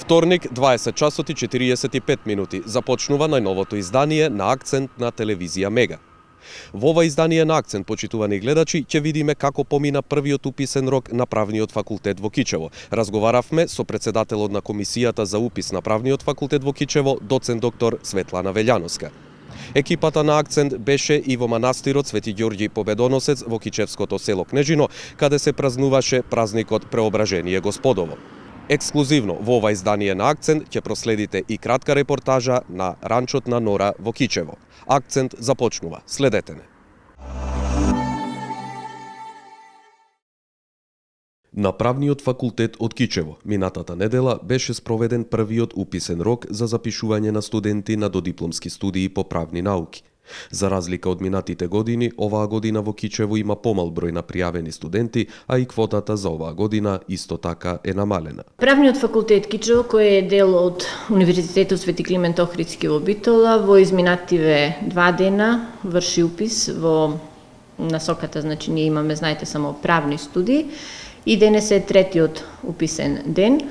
Вторник, 20 часот и 45 минути, започнува најновото издание на Акцент на телевизија Мега. Во ова издание на Акцент, почитувани гледачи, ќе видиме како помина првиот уписен рок на Правниот факултет во Кичево. Разговаравме со председателот на Комисијата за упис на Правниот факултет во Кичево, доцент доктор Светлана Велјановска. Екипата на Акцент беше и во манастирот Свети Ѓорѓи Победоносец во кичевското село Кнежино, каде се празнуваше празникот Преображение Господово. Ексклузивно во ова издание на Акцент ќе проследите и кратка репортажа на ранчот на Нора во Кичево. Акцент започнува. Следете не. На Правниот факултет од Кичево минатата недела беше спроведен првиот уписен рок за запишување на студенти на додипломски студии по правни науки. За разлика од минатите години, оваа година во Кичево има помал број на пријавени студенти, а и квотата за оваа година исто така е намалена. Правниот факултет Кичево, кој е дел од Универзитетот Свети Климент Охридски во Битола, во изминативе 2 дена врши упис во насоката, значи ние имаме, знаете, само правни студии, и денес е третиот уписен ден.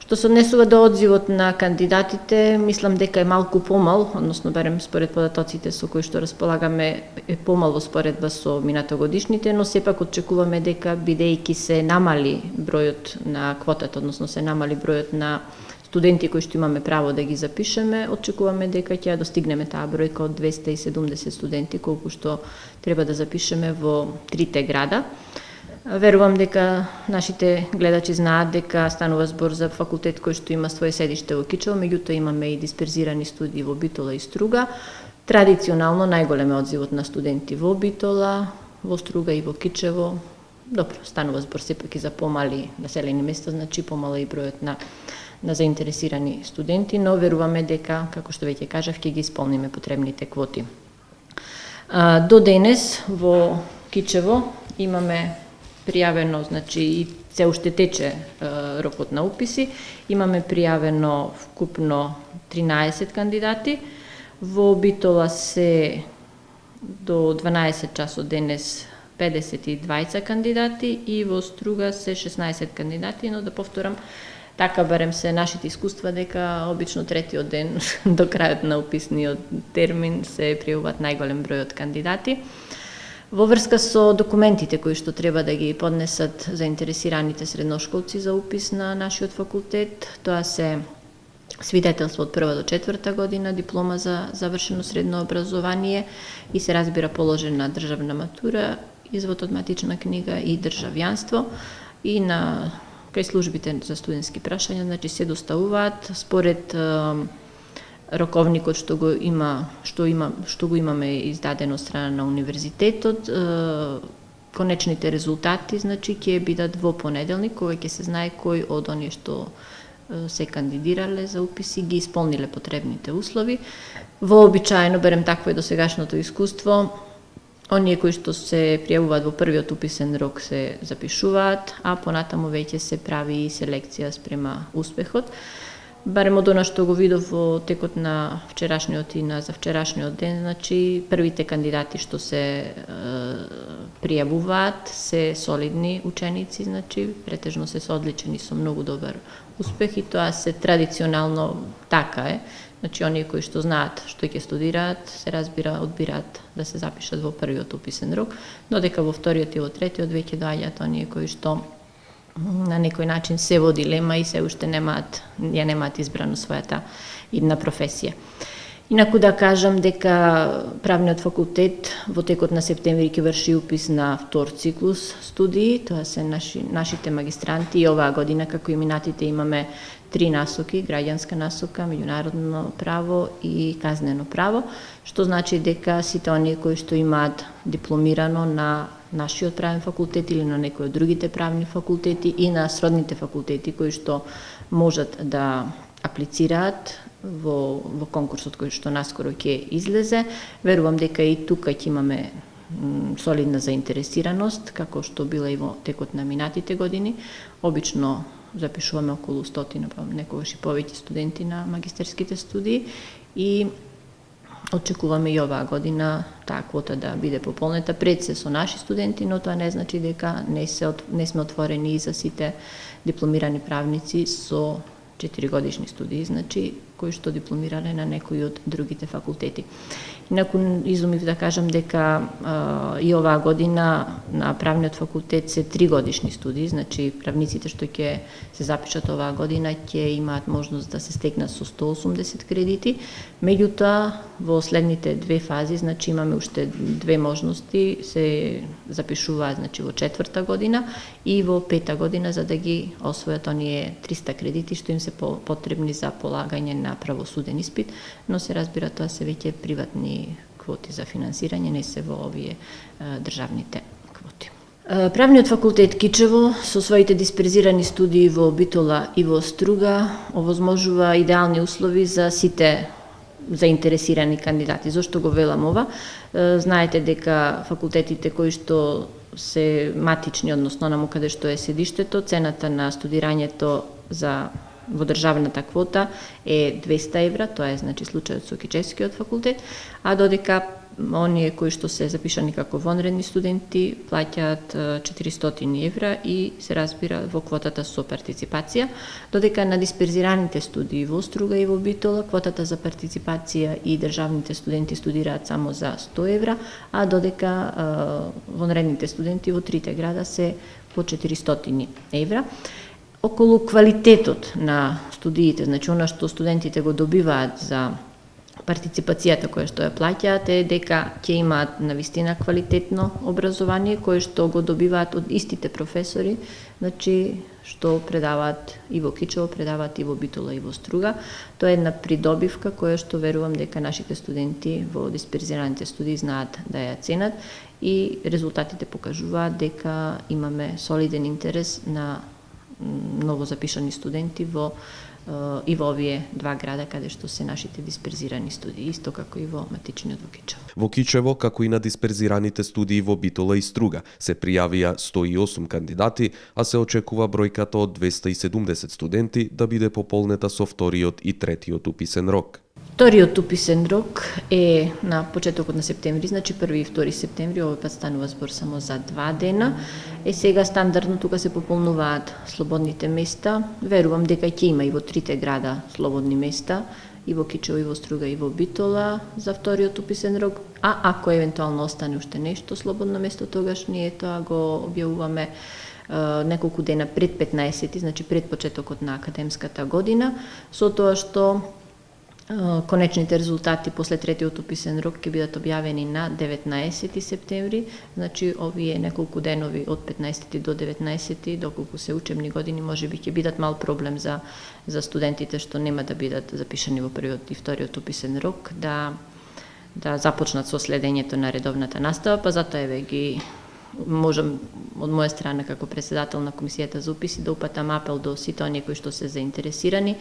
Што се однесува до одзивот на кандидатите, мислам дека е малку помал, односно барем според податоците со кои што располагаме е помал во споредба со минатогодишните, но сепак очекуваме дека бидејќи се намали бројот на квотата, односно се намали бројот на студенти кои што имаме право да ги запишеме, очекуваме дека ќе достигнеме таа бројка од 270 студенти колку што треба да запишеме во трите града. Верувам дека нашите гледачи знаат дека станува збор за факултет кој што има своје седиште во Кичево, меѓутоа имаме и дисперзирани студии во Битола и Струга. Традиционално најголем е одзивот на студенти во Битола, во Струга и во Кичево. Добро, станува збор сепак и за помали населени места, значи помала и бројот на заинтересирани студенти, но веруваме дека, како што веќе кажав, ќе ги исполниме потребните квоти. До денес во Кичево имаме пријавено, значи и се уште тече рокот на уписи, имаме пријавено вкупно 13 кандидати, во Битола се до 12 часот денес 52 кандидати и во Струга се 16 кандидати, но да повторам, така барем се нашите искуства дека обично третиот ден до крајот на уписниот термин се пријавуваат најголем број од кандидати. Во врска со документите кои што треба да ги поднесат заинтересираните средношколци за упис на нашиот факултет, тоа се свидетелство од 1 до 4 година, диплома за завршено средно образование и се разбира положена државна матура, извод од матична книга и државјанство, и на кај службите за студентски прашања, значи се доставуваат според роковникот што го имаме издадено од страна на универзитетот. Конечните резултати, значи, ќе бидат во понеделник, кога ќе се знае кој од оние што се кандидирале за уписи ги исполниле потребните услови. Вообичаено, берем такво е досегашното искуство, оние кои што се пријавуваат во првиот уписен рок се запишуваат, а понатаму веќе се прави и селекција спрема успехот. Барем од она што го видов во текот на вчерашниот и на завчерашниот ден, значи првите кандидати што се пријавуваат се солидни ученици, значи претежно се со одличен и со многу добар успех, и тоа се традиционално така е. Значи оние кои што знаат што ќе студираат, се разбира, одбираат да се запишат во првиот уписен рок, додека во вториот и во третиот веќе доаѓаат оние кои што на некој начин се во дилема и се уште немаат избрано својата идна професија. Инаку да кажам дека Правниот факултет во текот на септември ќе врши упис на втор циклус студии, тоа се нашите магистранти, и оваа година, како и минатите, имаме 3 насоки: граѓанска насока, меѓународно право и казнено право, што значи дека сите оние кои што имаат дипломирано на нашиот правен факултет или на некои од другите правни факултети и на сродните факултети кои што можат да аплицираат во конкурсот кој што наскоро ќе излезе. Верувам дека и тука ќе имаме солидна заинтересираност, како што била и во текот на минатите години. Обично запишуваме околу 100, па некогаш и повеќе студенти на магистерските студии и очекуваме и оваа година таа квота да биде пополнета пред се со наши студенти, но тоа не значи дека не сме отворени и за сите дипломирани правници со 4-годишни студии, значи кои што дипломирале на некои од другите факултети. Инаку изумив да кажам дека и оваа година на правниот факултет се 3-годишни студии, значи правниците што ќе се запишат оваа година ќе имаат можност да се стекнат со 180 кредити. Меѓутоа во следните две фази, значи имаме уште две можности, се запишуваат значи во 4-та година и во 5-та година за да ги освојат оние 300 кредити што им се потребни за полагање на правосуден испит, но се разбира тоа се веќе приватни квоти за финансирање, не се во овие државните квоти. Правниот факултет Кичево со своите дисперзирани студии во Битола и во Струга овозможува идеални услови за сите заинтересирани кандидати. Зошто го велам ова? Знаете дека факултетите кои што се матични, односно наму каде што е седиштето, цената на студирањето во државната квота е 200 евра, тоа е значи случајот со Кичевскиот факултет, а додека оние кои што се запишани како вонредни студенти плаќаат 400 евра и се разбира во квотата со партиципација, додека на дисперзираните студии во Струга и во Битола квотата за партиципација и државните студенти студираат само за 100 евра, а додека вонредните студенти во трите града се по 400 евра. Околу квалитетот на студиите, значи она што студентите го добиваат за партиципацијата која што ја плаќаат е дека ќе имаат навистина квалитетно образование кое што го добиваат од истите професори, значи што предаваат и во Кичево, предаваат и во Битола и во Струга. Тоа е една придобивка која што верувам дека нашите студенти во дисперзираните студии знаат да ја ценат и резултатите покажуваат дека имаме солиден интерес на ново запишани студенти и во овие два града каде што се нашите дисперзирани студии, исто како и во матичниот во Кичево. Во Кичево, како и на дисперзираните студии во Битола и Струга, се пријавија 108 кандидати, а се очекува бројката од 270 студенти да биде пополнета со вториот и третиот уписен рок. Вториот уписен рок е на почетокот на септември, значи 1 и 2 септември, овој пат станува збор само за 2 дена. Сега стандардно тука се пополнуваат слободните места. Верувам дека ќе има и во трите града слободни места, и во Кичево, и во Струга, и во Битола за вториот уписен рок. А ако евентуално остане уште нешто слободно место, тогаш ние тоа го објавуваме неколку дена пред 15, значи пред почетокот на академската година, со тоа што конечните резултати после третиот уписен рок ќе бидат објавени на 19 септември, значи овие неколку денови од 15 до 19, доколку се учебни години, можеби ќе бидат мал проблем за студентите што нема да бидат запишани во првиот и вториот уписен рок, да започнат со следењето на редовната настава, па затоа еве ги можам од моја страна како председател на комисијата за уписи да упатам апел до сите оние кои што се заинтересирани.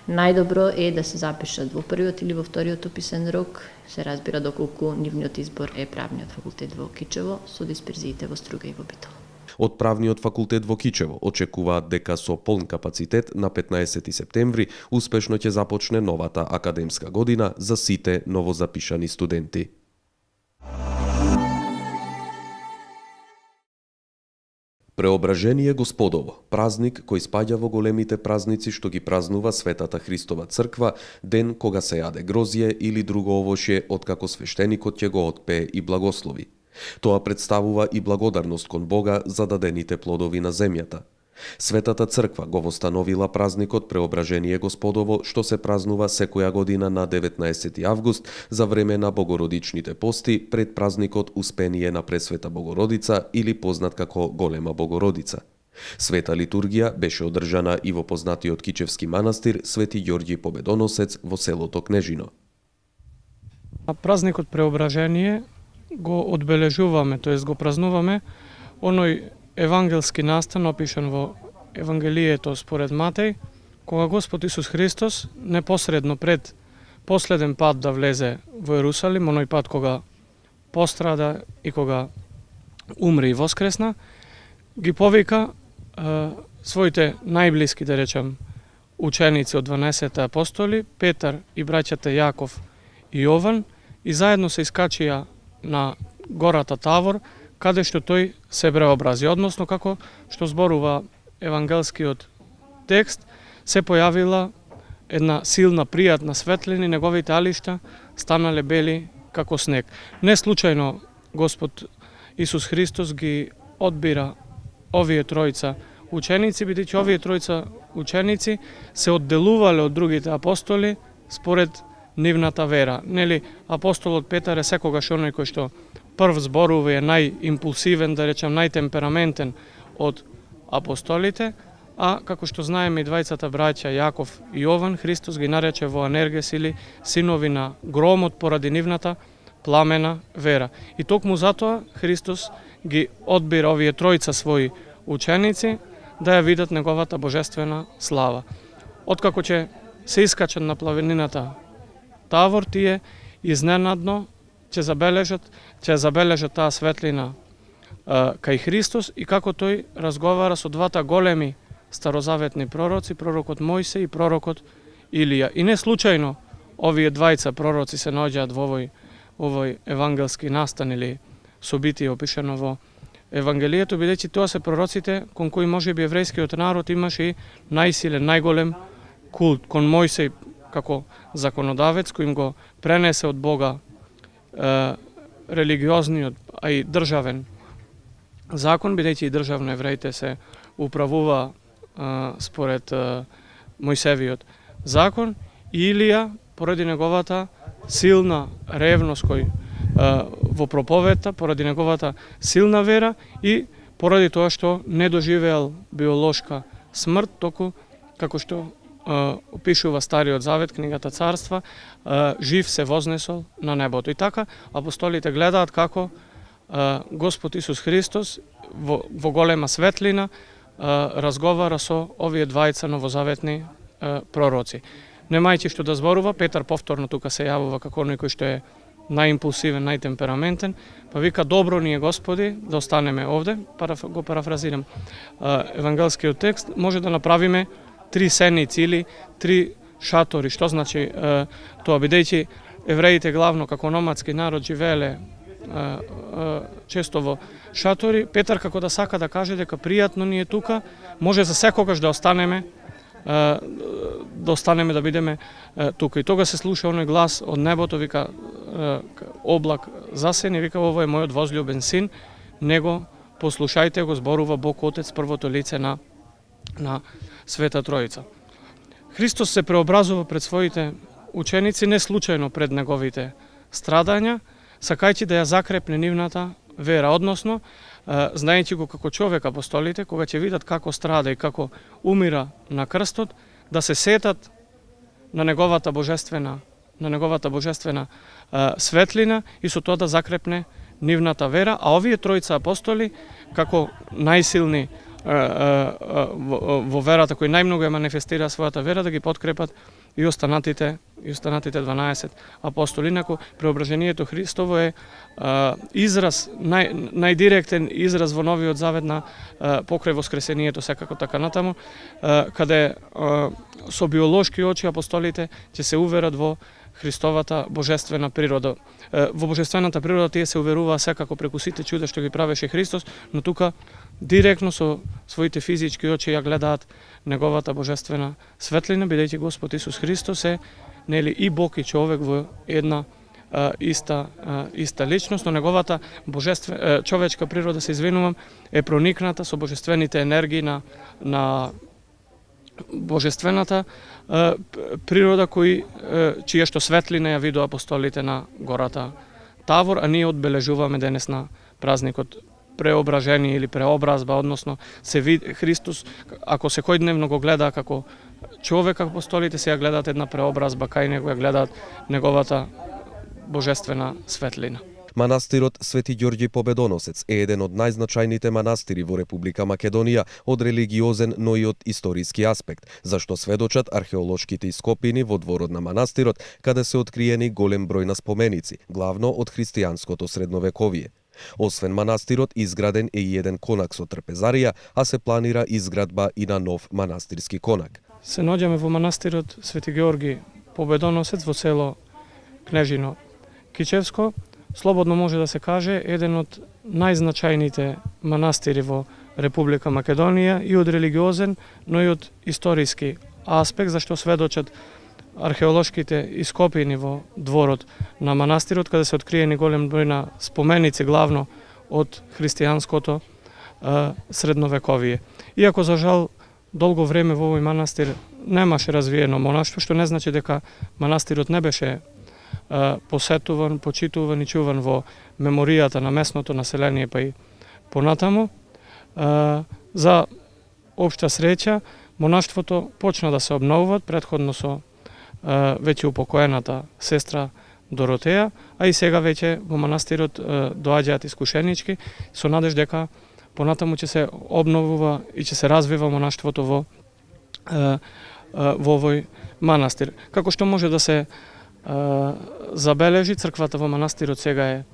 Најдобро е да се запишат во првиот или во вториот уписен рок, се разбира доколку нивниот избор е правниот факултет во Кичево со дисперзиите во Струга и во Битола. Од правниот факултет во Кичево очекуваат дека со полн капацитет на 15 септември успешно ќе започне новата академска година за сите новозапишани студенти. Преображение Господово, празник кој спаѓа во големите празници што ги празнува Светата Христова црква, ден кога се јаде грозје или друго овошје откако свештеникот ќе го отпее и благослови. Тоа представува и благодарност кон Бога за дадените плодови на земјата. Светата црква го востановила празникот Преображение Господово, што се празнува секоја година на 19 август за време на богородичните пости пред празникот Успение на Пресвета Богородица или познат како Голема Богородица. Света литургија беше одржана и во познатиот Кичевски манастир Свети Ѓорѓи Победоносец во селото Кнежино. Празникот Преображение го одбележуваме, тоест го празнуваме оној евангелски настан опишан во Евангелието според Матеј, кога Господ Исус Христос непосредно пред последен пат да влезе во Ерусалим, оној пат кога пострада и кога умре и воскресна, ги повика своите најблиски, да речем, ученици од 12 апостоли, Петар и браќата Јаков и Јован, и заедно се искачија на гората Тавор, каде што тој се преобрази, односно како што зборува евангелскиот текст, се појавила една силна, пријатна светлина и неговите алишта станале бели како снег. Не случајно Господ Исус Христос ги одбира овие тројца ученици, бидејќи овие тројца ученици се одделувале од другите апостоли според нивната вера. Нели, апостолот Петар е секогаш оној кој што прв зборува, е најимпулсивен, да речем најтемпераментен од апостолите, а како што знаеме и двајцата браќа Јаков и Јован, Христос ги нарече во Анергес или синови на громот поради нивната пламена вера. И токму затоа Христос ги одбира овие тројца своји ученици да ја видат неговата божествена слава. Откако ќе се искачат на плавенината Тавор, тие изненадно ќе забележат таа светлина кај Христос и како тој разговара со двата големи старозаветни пророци, пророкот Мојсе и пророкот Илија. И не случајно овие двајца пророци се наоѓаат во овој евангелски настан или собитие опишано во Евангелието, бидејќи тоа се пророците кон кои можеби еврејскиот народ имаше и најсилен, најголем култ кон Мојсей како законодавец кој им го пренесе од Бога религиозниот, а и државен закон, бидејќи и државно евреите се управува според Мојсевиот закон, и Илија поради неговата силна ревност кој во проповедта, поради неговата силна вера и поради тоа што не доживеал биолошка смрт, току како што опишува Стариот Завет, книгата Царства, жив се вознесол на небото. И така апостолите гледаат како Господ Исус Христос во голема светлина разговара со овие двајца новозаветни пророци. Немајќи што да зборува, Петар повторно тука се јавува како оној кој што е најимпулсивен, најтемпераментен, па вика: добро ни е Господи да останеме овде, го парафразирам евангелскиот текст, може да направиме 3 сеници или 3 шатори. Што значи тоа? Бидејќи евреите главно како номадски народ живееле често во шатори, Петар како да сака да каже дека пријатно ни е тука, може за секогаш да останеме да бидеме тука. И тога се слуша оној глас од небото, вика облак засени, вика: ово е мојот возљубен син, него послушајте го, зборува Бог Отец, првото лице на Света Тројица. Христос се преобразува пред своите ученици не случајно пред неговите страдања, сакајќи да ја закрепне нивната вера, односно знаејќи го како човек апостолите, кога ќе видат како страда и како умира на крстот, да се сетат на неговата божествена светлина и со тоа да закрепне нивната вера, а овие тројца апостоли како најсилни во верата, кои најмногу ја манифестира својата вера, да ги подкрепат и останатите 12 апостоли. Инаку преображението Христово е израз, најдиректен израз во Новиот Завет на покрај воскресението, секако така натаму, каде со биолошки очи апостолите ќе се уверат во Христовата божествена природа. Во божествената природа тие се уверуваа секако преку сите чуда што ги правеше Христос, но тука директно со своите физички очи ја гледаат неговата божествена светлина, бидејќи Господ Исус Христос е и Бог и човек во една иста личност, но неговата човечка природа, се извинувам, е проникната со божествените енергии на божествената природа чија што светлина ја видува апостолите на гората Тавор, а ние одбележуваме денес на празникот преображение или преобразба, односно се види Христос, ако секојдневно го гледа како човек, апостолите се ја гледаат една преобразба кај него, ја гледаат неговата божествена светлина. Манастирот Свети Ѓорѓи Победоносец е еден од најзначајните манастири во Република Македонија од религиозен, но и од историски аспект, зашто сведочат археолошките ископини во дворот на манастирот, каде се откриени голем број на споменици, главно од христијанското средновековие. Освен манастирот, изграден е и еден конак со трпезарија, а се планира изградба и на нов манастирски конак. Се наоѓаме во манастирот Свети Ѓорги Победоносец во село Кнежино Кичевско. Слободно може да се каже еден од најзначајните манастири во Република Македонија и од религиозен, но и од историски аспект, зашто сведочат археолошките ископини во дворот на манастирот, каде се откриени голем број на споменици, главно од христијанското средновековие. Иако за жал долго време во овој манастир немаше развиено монаштво, што не значи дека манастирот не беше посетуван, почитуван и чуван во меморијата на местното население, па и понатаму. За општа среќа, монаштвото почна да се обновува предходно со веќе упокоената сестра Доротеја, а и сега веќе во манастирот доаѓаат искушенички со надеж дека понатаму ќе се обновува и ќе се развива монаштвото во овој манастир. Како што може да се забележи, црквата во манастирот сега е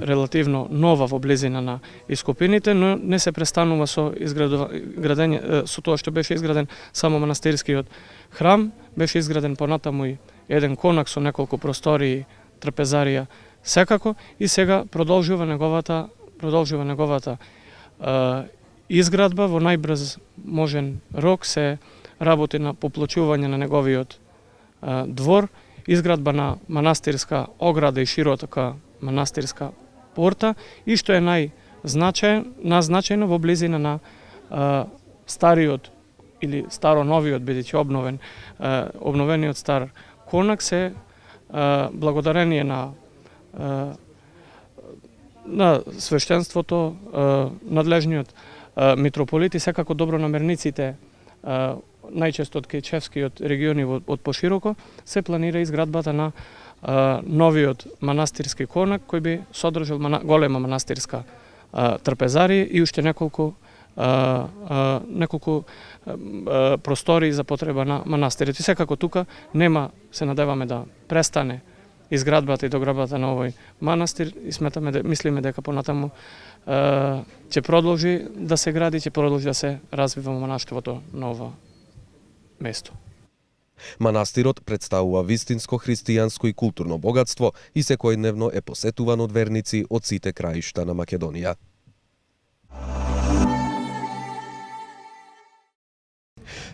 релативно нова во близина на ископините, но не се престанува со изградење, со тоа што беше изграден само манастирскиот храм, беше изграден понатаму и еден конак со неколку простории, трпезарија секако, и сега продолжува неговата изградба во најбрз можен рок. Се работи на поплочување на неговиот двор, изградба на манастирска ограда и широка манастирска порта, и што е најзначајно во близина на стариот или старо-новиот, бидејќи обновениот стар конак, се благодарение на свештенството, надлежниот митрополит и секако добронамерниците, најчесто од Кичевскиот регион и од пошироко, се планира изградбата на новиот манастирски конак, кој би содржал голема манастирска трпезарија и уште неколку простори за потреба на манастирот. И секако тука нема, се надеваме да престане изградбата и доградбата на овој манастир, и мислиме дека понатаму ќе продолжи да се гради, ќе продолжи да се развива монаштвото на ова место. Манастирот представува вистинско христијанско и културно богатство и секојдневно е посетуван од верници од сите краишта на Македонија.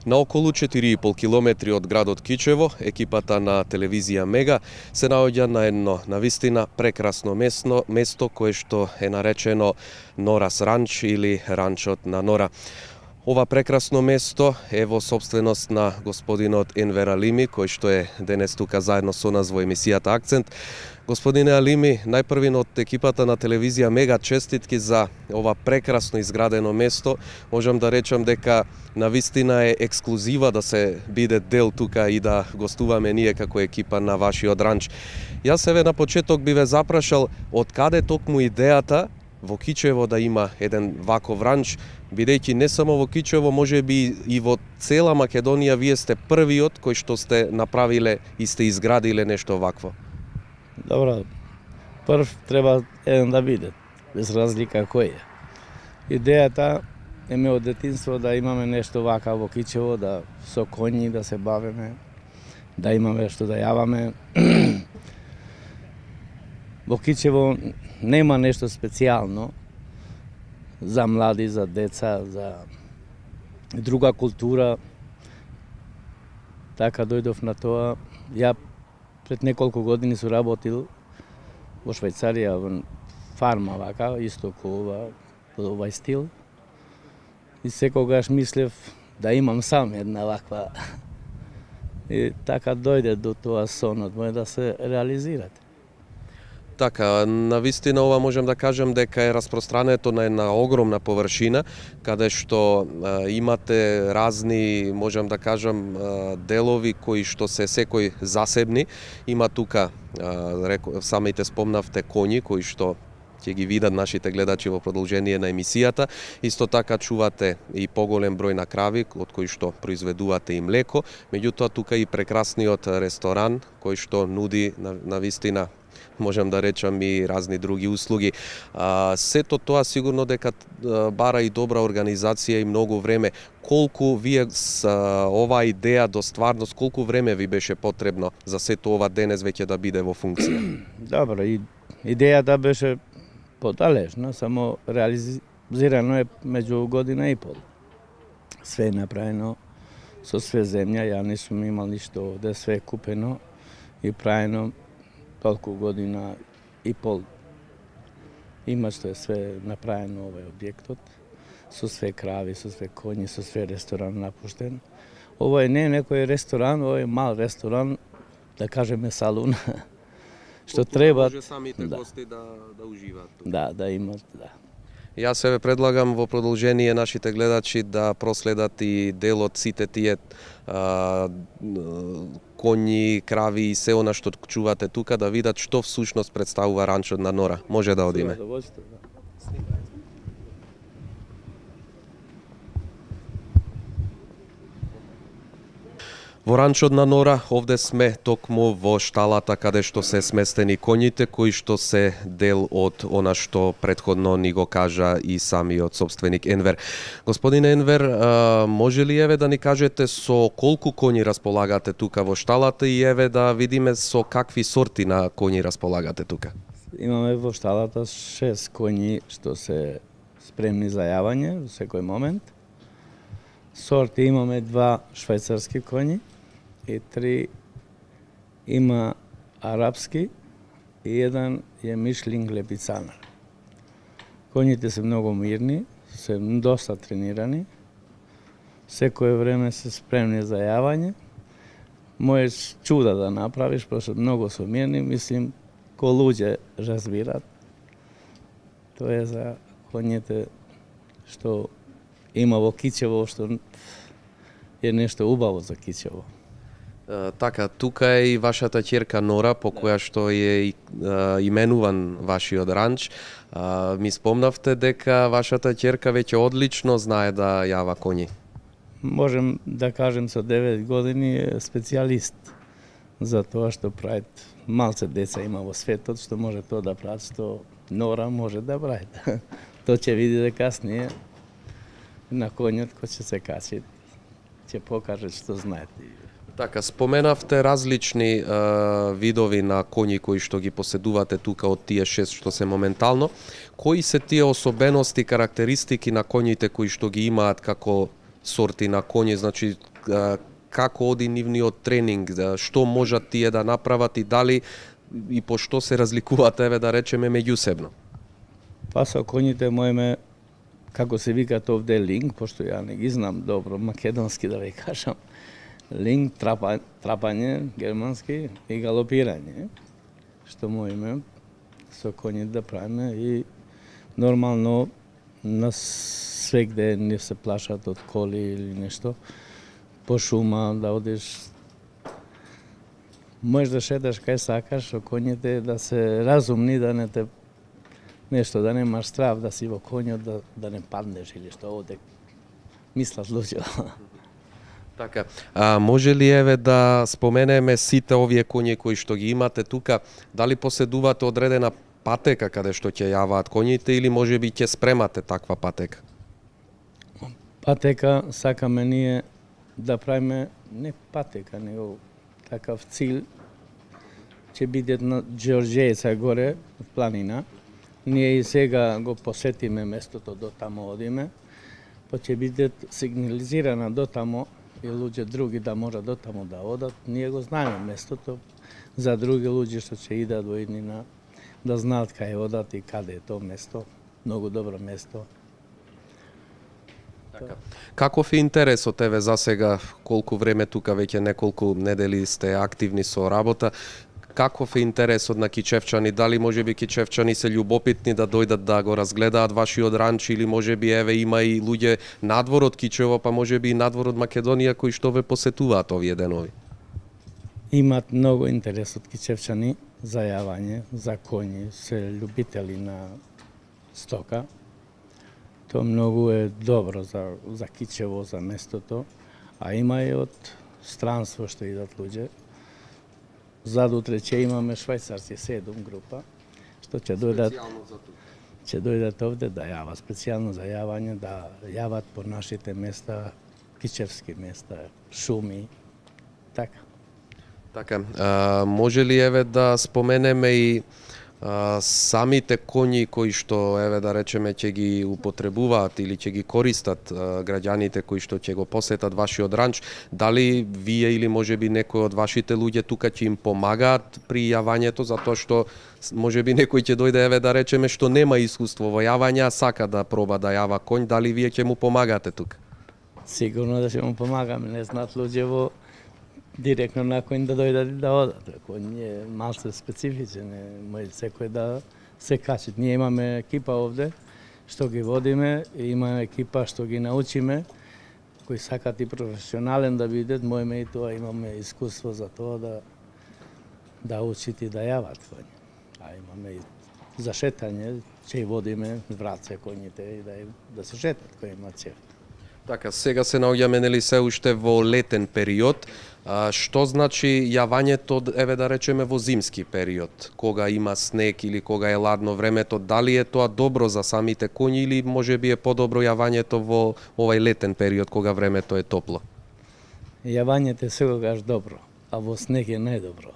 На околу 4,5 километри од градот Кичево, екипата на телевизија Мега се наоѓа на едно навистина прекрасно место кое што е наречено Норас Ранч или Ранчот на Нора. Ова прекрасно место е во собственост на господинот Енвер Алими, кој што е денес тука заедно со нас во емисијата Акцент. Господине Алими, најпрвин од екипата на телевизија Мега, честитки за ова прекрасно изградено место. Можам да речам дека навистина е ексклузива да се биде дел тука и да гостуваме ние како екипа на вашиот ранч. Јас еве на почеток би ве запрашал од каде токму идејата во Кичево да има еден ваков ранч, бидејќи не само во Кичево, може би и во цела Македонија вие сте првиот кој што сте направиле и сте изградиле нешто вакво. Добро, прв треба еден да биде, без разлика кој е. Идејата е ме од детинство да имаме нешто вака во Кичево, да со коњи да се бавиме, да имаме што да јаваме. Во Кичево нема нешто специјално за млади, за деца, за друга култура. Така дојдов на тоа. Ја пред неколку години сум работил во Швајцарија, во фарма вака, исто во овај стил. И секогаш мислев да имам сам една ваква. И така дојде до тоа сонот мој да се реализират. Така, навистина ова можем да кажем дека е распространето на една огромна површина, каде што имате разни, можем да кажем, делови кои што се секој засебни. Има тука, самите спомнавте, коњи кои што ќе ги видат нашите гледачи во продолжение на емисијата. Исто така чувате и поголем број на крави, од кои што произведувате и млеко. Меѓутоа, тука и прекрасниот ресторан, кој што нуди на вистина, можем да речам, и разни други услуги. Сето тоа сигурно дека бара и добра организација и многу време. Колку вие с оваа идеја до стварност, колку време ви беше потребно за сето ова денес веќе да биде во функција? Добро, и идејата беше подалечна, само реализирано е меѓу година и пол. Све е направено со све земја, ја не сум имал ништо овде, све е купено и правено толку година и пол. Има што е све направено овој објектот, со све крави, со све коњи, со све ресторан напуштен. Ова не е некој ресторан, ова е мал ресторан, да кажеме салун, што треба Може самите гости да уживаат тука. да имат, да. Јас себе предлагам во продолжение нашите гледачи да проследат и дел од сите тие коњи, крави и се она што чувате тука, да видат што всушност представува ранчот на Нора. Може да одиме. Задоволство, да. Во ранчот на Нора, овде сме токму во шталата каде што се сместени коњите, кои што се дел од она што претходно ни го кажа и самиот собственик Енвер. Господин Енвер, може ли еве да ни кажете со колку коњи располагате тука во шталата и еве да видиме со какви сорти на коњи располагате тука? Имаме во шталата 6 коњи што се спремни за јавање во секој момент. Сорти имаме 2 швајцарски коњи и 3 има арапски и еден е Мишлинг лепицанар. Коњите се многу мирни, се доста тренирани, секое време се спремни за јавање. Можеш чуда да направиш, пошто многу се мирни, мислим, ко луѓе разбират. Тоа е за коњите што има во Кичево, што е нешто убаво за Кичево. Така, тука е и вашата ќерка Нора, по која што е именуван вашиот ранч. Ми спомнавте дека вашата ќерка веќе одлично знае да јава коњи. Можем да кажем со 9 години е специјалист за тоа што прават. Малце деца има во светот што може тоа да прават, што Нора може да прави. Тоа ќе видите каснije на коњот кој ќе се качи, ќе покаже што знаете. Така, споменавте различни видови на коњи кои што ги поседувате тука од тие 6 што се моментално. Кои се тие особености, карактеристики на коњите кои што ги имаат како сорти на коњи, значи како оди нивниот тренинг, што можат тие да направат и дали и по што се разликуваат, еве да речеме, меѓусебно? Па со коњите моеме, како се викат овде линг, пошто ја не ги знам добро македонски да ве кажам, линг, трапање, германски и галопирање, што моеме со коњите да правиме и нормално на свегде не се плашат од коли или нешто, по шума да одиш, можеш да шеташ кај сакаш со коњите, да се разумни, да не те нешто, да немаш страв, да си во коњот, да не паднеш или што овде мислат луѓе. Така, може ли еве да споменеме сите овие коњи кои што ги имате тука, дали поседувате одредена патека каде што ќе јаваат коњите или можеби ќе спремате таква патека? Патека сакаме ние да правиме не патека, него такав цил ќе биде на Ѓорѓејца горе в планина. Ние и сега го посетиме местото, до тамо одиме, па ќе биде сигнализирана до тамо и луѓе други да можат до тамо да одат. Ние го знаеме местото за други луѓе што ќе идат во иднина, да знаат кај одат и каде е тоа место. Многу добро место. Така. Каков е интересот еве за сега, колку време тука, веќе неколку недели сте активни со работа, каков е интересот на кичевчани? Дали можеби кичевчани се љубопитни да дојдат да го разгледаат вашиот ранч или можеби еве има и луѓе надвор од Кичево, па можеби и надвор од Македонија кои што ве посетуваат овие денови? Имат многу интерес од кичевчани за јавање, за коњи, се љубители на стока. Тоа многу е добро за Кичево, за местото, а има и од странство што идат луѓе. Задутре ќе имаме швајцарци 7 група, што ќе дојдат овде да јават, специјално за јавање, да јават по нашите места, кичевски места, шуми, така. Така, може ли еве да споменеме и самите коњи кои што еве да речеме ќе ги употребуваат или ќе ги користат граѓаните кои што ќе го посетат вашиот ранч, дали вие или можеби некој од вашите луѓе тука ќе им помагаат при јавањето, затоа што можеби некој ќе дојде еве да речеме што нема искуство во јавање, а сака да проба да јава коњ, дали вие ќе му помагате тука? Сигурно да ќе му помагаме, не знаат луѓе во директно на кој да дојдат и да одат. Кој е малце специфичен, мој секој да се качи. Ние имаме екипа овде што ги водиме и имаме екипа што ги научиме, кои сакат и професионален да бидат, мојме и тоа имаме искуство за тоа да учат и да јават коњи. А имаме и за шетање, ќе водиме враце коњите и да се шетат кои имат цев. Така, сега се наоѓаме нели се уште во летен период. Што значи јавањето, еве да речеме во зимски период, кога има снег или кога е ладно времето, дали е тоа добро за самите коњи или можеби е подобро јавањето во овај летен период кога времето е топло? Јавањето е секогаш добро, а во снег е најдобро.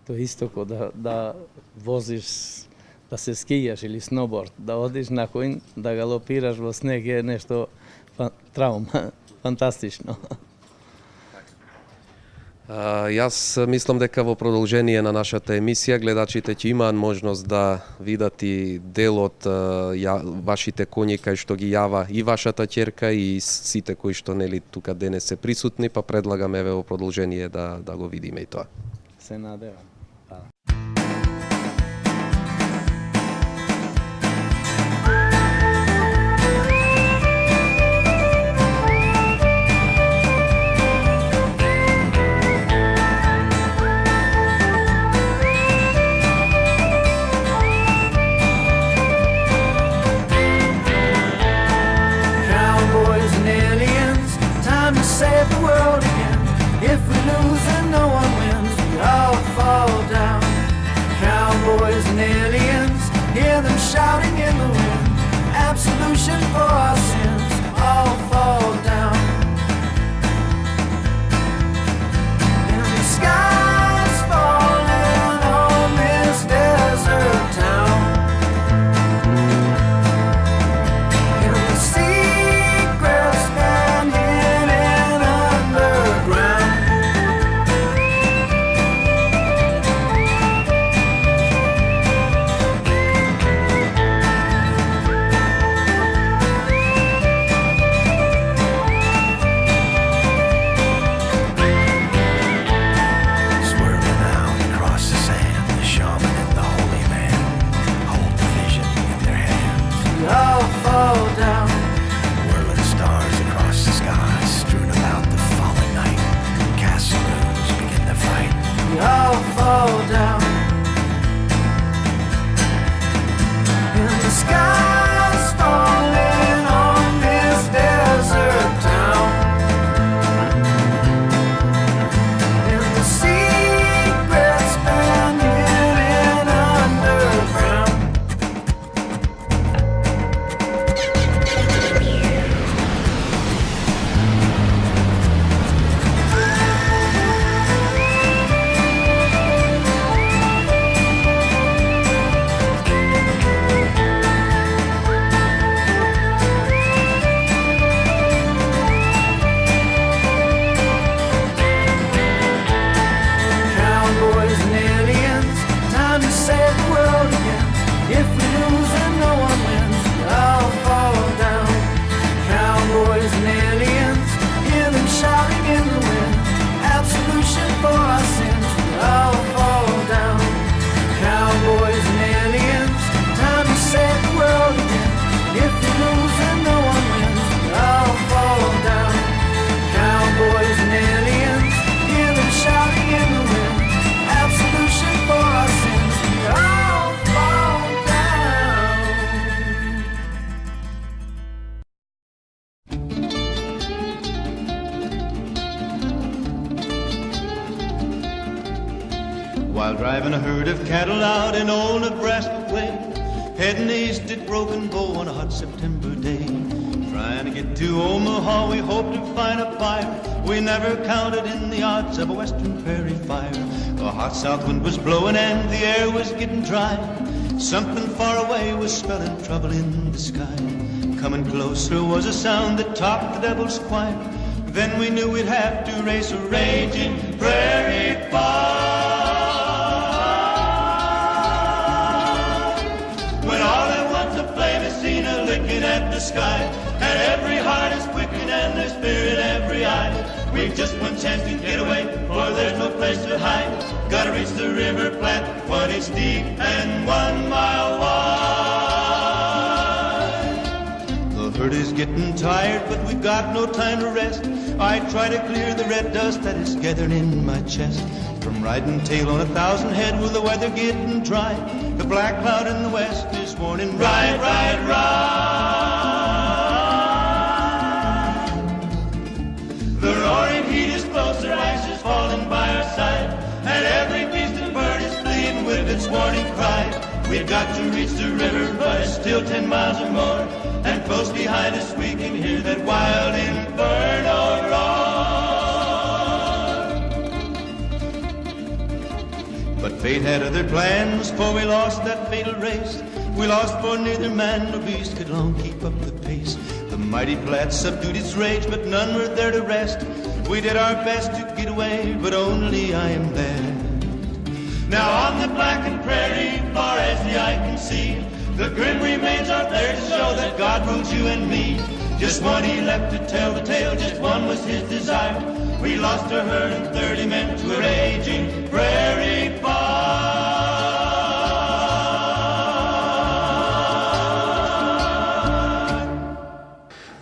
Тоа исто како да возиш, да се скијаш или сноуборд, да одиш на коњ, да галопираш во снег е нешто траума, фантастично. Јас мислам дека во продолжение на нашата емисија гледачите ќе имаат можност да видат и дел од вашите коњи кај што ги јава и вашата ќерка и сите кои што нели тука денес се присутни, па предлагам еве во продолжение да го видиме и тоа. Се надевам. Save the world again. If we lose and no one wins, we all fall down. Cowboys and aliens, hear them shouting in the wind. Absolution for our sins, all fall down. And the sky's falling on this desert town. And the secrets been hidden underground. while driving a herd of cattle out in old Nebraska way, heading east at Broken Bow on a hot September day. Trying to get to Omaha, we hoped to find a fire. We never counted in the odds of a western prairie fire. A hot south wind was blowing and the air was getting dry. Something far away was spelling trouble in the sky. Coming closer was a sound that topped the devil's choir. Then we knew we'd have to race a raging prairie fire. When all at once a flame is seen a licking at the sky, and every heart is quickened and there's fear in every eye. We've just one chance to get away, for there's no place to hide. Gotta reach the river Platte, 1 inch deep and 1 mile wide. The herd is getting tired, but we've got no time to rest. I try to clear the red dust that is gathering in my chest. From riding tail on 1,000 head with the weather getting dry, the black cloud in the west is warning, ride, ride, ride. The roaring heat is closer, ice is falling by our side, and every beast and bird is fleeing with its warning cry. We've got to reach the river, but it's still 10 miles or more, and close behind us we can hear that wild inferno roar. But fate had other plans, for we lost that fatal race. We lost, for neither man nor beast could long keep up the pace. The mighty Platte subdued its rage, but none were there to rest. We did our best to get away, but only I am there. Now on the blackened prairie, far as the eye can see, the grim remains are there to show that God rules you and me. Just one he left to tell the tale, just one was his desire. We lost our herd and 30 men to a raging prairie fire.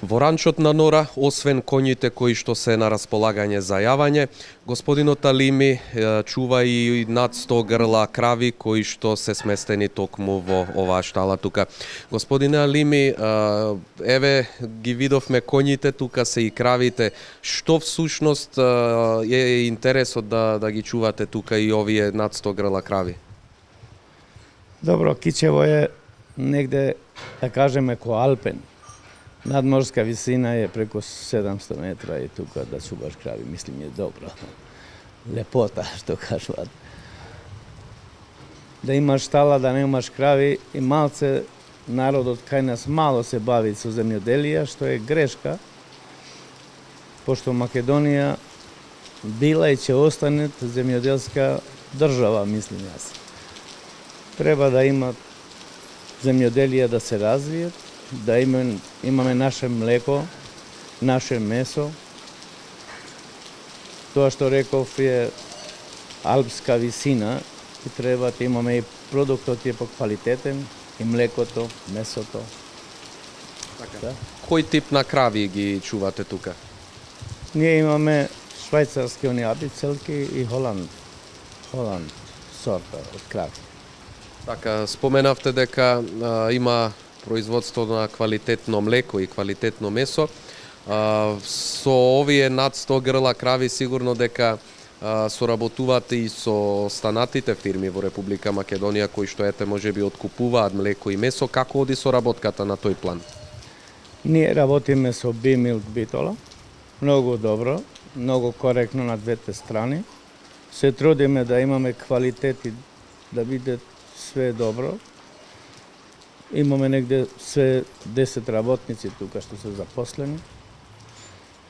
Во ранчот на Нора, освен коњите кои што се на располагање за јавање, господинот Алими чува и над 100 грла крави кои што се сместени токму во оваа штала тука. Господине Алими, еве ги видовме коњите, тука се и кравите. Што всушност е интересот да ги чувате тука и овие над 100 грла крави? Добро, Кичево е негде, да кажеме, ко Алпен. Надморска висина е преку 700 метра и тука да чуваш крави, мислим, е добро. Лепота, што кажуват. Да имаш штала, да немаш крави и малце народот кај нас мало се бави со земјоделија, што е грешка, пошто Македонија била и ќе остане земјоделска држава, мислим јас. Треба да имат земјоделија да се развијат, да имаме наше млеко, наше месо. Тоа што реков е алпска висина и треба да имаме и продуктот е поквалитетен, и млекото, месото. Да? Кој тип на крави ги чувате тука? Ние имаме швајцарски они абицелки и холанд сорта од крави. Така, споменавте дека има производство на квалитетно млеко и квалитетно месо. Со овие над 100 грла крави сигурно дека соработувате и со останатите фирми во Република Македонија кои што можеби откупуваат млеко и месо. Како оди соработката на тој план? Ние работиме со B-Milk Bitola, многу добро, многу коректно на двете страни. Се трудиме да имаме квалитет и да биде све добро. Имаме негде све 10 работници тука што се запослени.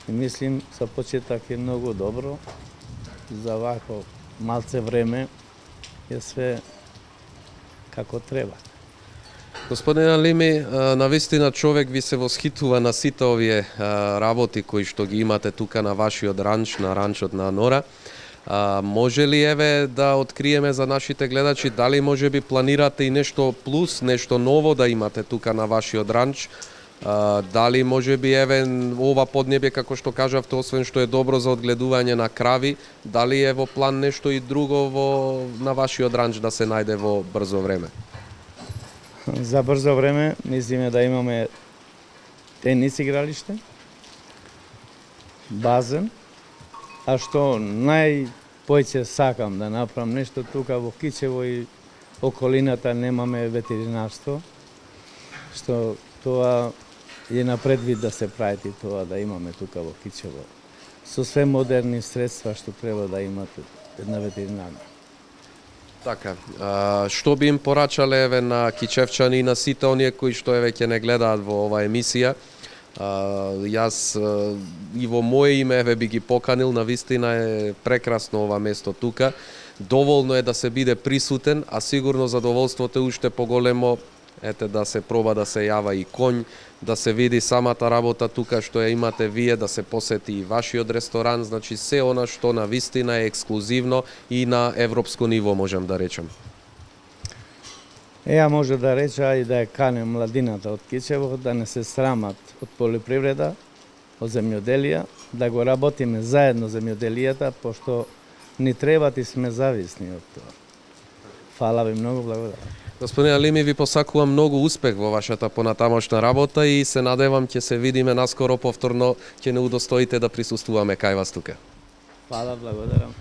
И мислим, за почеток е многу добро. За вако малце време е све како треба. Господин Алими, навистина човек ви се восхитува на сите овие работи кои што ги имате тука на вашиот ранч, на ранчот на Нора. Може ли еве да откриеме за нашите гледачи дали може би планирате и нешто плюс, нешто ново да имате тука на вашиот ранч? Дали може би еве ова поднебје, како што кажавте, освен што е добро за одгледување на крави, дали е во план нешто и друго на вашиот ранч да се најде во брзо време? За брзо време мислиме да имаме тенис игралиште, базен, а што Појќе сакам да направам нешто тука во Кичево и околината немаме ветеринарство, што тоа е на предвид да се прави тоа да имаме тука во Кичево. Со све модерни средства што треба да имате една ветеринарна. Така, што би им порачале еве на кичевчани и на сите оние кои што еве ќе не гледаат во оваа емисија? Јас и во моje име еве би ги поканил, навистина е прекрасно ова место тука. Доволно е да се биде присутен, а сигурно задоволството е уште поголемо да се проба да се јава и конј, да се види самата работа тука што ја имате вие, да се посети и вашиот ресторан, значи се она што на вистина е ексклузивно и на европско ниво, можам да речам. Ја може да реча и да ја канем младината од Кичево да не се срамат од полипривреда, од земјоделија, да го работиме заедно земјоделијата, пошто ни требат и сме зависни од тоа. Фала ви многу, благодарам. Господин Алими, ви посакувам многу успех во вашата понатамошна работа и се надевам ќе се видиме наскоро повторно, ќе не удостоите да присуствуваме кај вас тука. Фала, благодарам.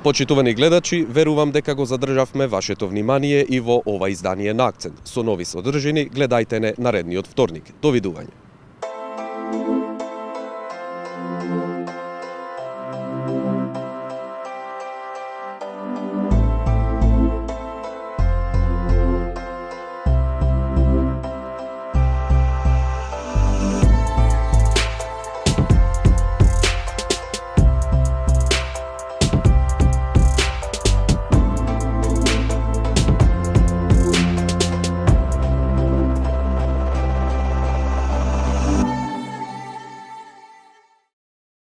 Почитувани гледачи, верувам дека го задржавме вашето внимание и во ова издание на Акцент. Со нови содржини гледајте не наредниот вторник. Довидување.